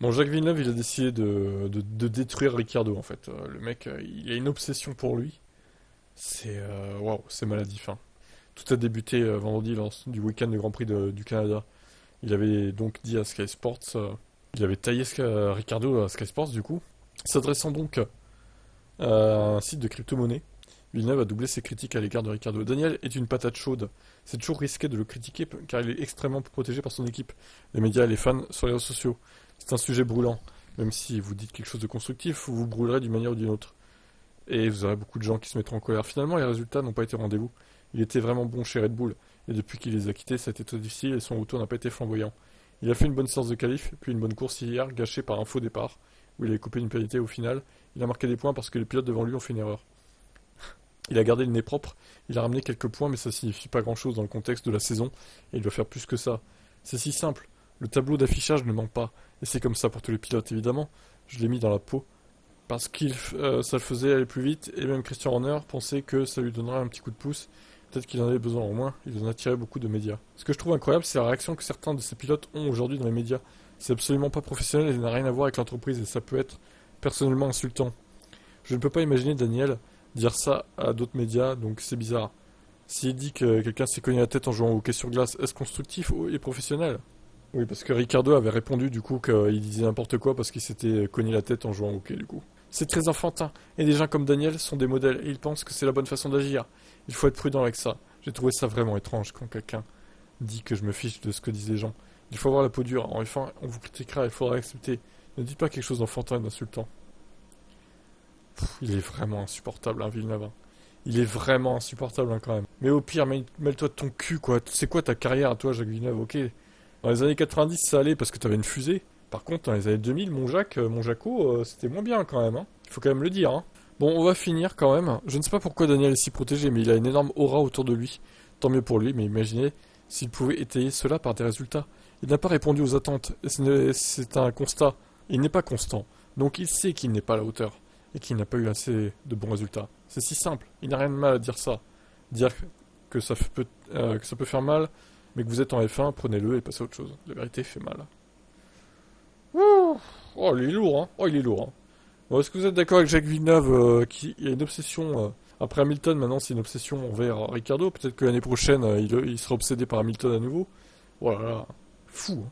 Bon, Jacques Villeneuve, il a décidé de détruire Ricciardo, en fait. Le mec, il a une obsession pour lui. C'est waouh, c'est maladif, hein. Tout a débuté vendredi lors du week-end du Grand Prix du Canada. Il avait donc dit à Sky Sports, il avait taillé Ricciardo à Sky Sports, du coup. S'adressant donc à un site de crypto-monnaie, Villeneuve a doublé ses critiques à l'égard de Ricciardo. Daniel est une patate chaude. C'est toujours risqué de le critiquer car il est extrêmement protégé par son équipe, les médias et les fans sur les réseaux sociaux. C'est un sujet brûlant. Même si vous dites quelque chose de constructif, vous vous brûlerez d'une manière ou d'une autre. Et vous aurez beaucoup de gens qui se mettront en colère. Finalement, les résultats n'ont pas été au rendez-vous. Il était vraiment bon chez Red Bull. Et depuis qu'il les a quittés, ça a été très difficile et son retour n'a pas été flamboyant. Il a fait une bonne séance de qualif, puis une bonne course hier, gâchée par un faux départ, où il avait coupé une pénalité au final. Il a marqué des points parce que les pilotes devant lui ont fait une erreur. Il a gardé le nez propre, il a ramené quelques points, mais ça signifie pas grand-chose dans le contexte de la saison, et il doit faire plus que ça. C'est si simple. Le tableau d'affichage ne ment pas, et c'est comme ça pour tous les pilotes, évidemment. Je l'ai mis dans la peau, parce que ça le faisait aller plus vite, et même Christian Horner pensait que ça lui donnerait un petit coup de pouce. Peut-être qu'il en avait besoin, au moins, il en a tiré beaucoup de médias. Ce que je trouve incroyable, c'est la réaction que certains de ces pilotes ont aujourd'hui dans les médias. C'est absolument pas professionnel et n'a rien à voir avec l'entreprise, et ça peut être personnellement insultant. Je ne peux pas imaginer Daniel dire ça à d'autres médias, donc c'est bizarre. S'il dit que quelqu'un s'est cogné la tête en jouant au hockey sur glace, est-ce constructif et professionnel? Oui, parce que Ricardo avait répondu du coup qu'il disait n'importe quoi parce qu'il s'était cogné la tête en jouant au hockey du coup. C'est très enfantin, et des gens comme Daniel sont des modèles, et ils pensent que c'est la bonne façon d'agir. Il faut être prudent avec ça. J'ai trouvé ça vraiment étrange quand quelqu'un dit que je me fiche de ce que disent les gens. Il faut avoir la peau dure, enfin on vous critiquera, il faudra accepter. Ne dites pas quelque chose d'enfantin et d'insultant. Il est vraiment insupportable, hein, Villeneuve, hein. Il est vraiment insupportable, hein, quand même. Mais au pire, mêle-toi de ton cul, quoi. C'est quoi ta carrière à toi, Jacques Villeneuve? Ok. Dans les années 90, ça allait parce que t'avais une fusée. Par contre, dans les années 2000, mon Jacques, mon Jaco, c'était moins bien, quand même, hein. Il faut quand même le dire, hein. Bon, on va finir, quand même. Je ne sais pas pourquoi Daniel est si protégé, mais il a une énorme aura autour de lui. Tant mieux pour lui, mais imaginez s'il pouvait étayer cela par des résultats. Il n'a pas répondu aux attentes, et c'est un constat. Il n'est pas constant. Donc il sait qu'il n'est pas à la hauteur et qu'il n'a pas eu assez de bons résultats. C'est si simple, il n'a rien de mal à dire ça. Dire que ça peut faire mal, mais que vous êtes en F1, prenez-le et passez à autre chose. La vérité fait mal. Ouh. Oh, il est lourd, hein. Oh, il est lourd, hein. Bon, est-ce que vous êtes d'accord avec Jacques Villeneuve qui a une obsession après Hamilton, maintenant c'est une obsession envers Ricardo. Peut-être que l'année prochaine, il sera obsédé par Hamilton à nouveau. Voilà, fou, hein.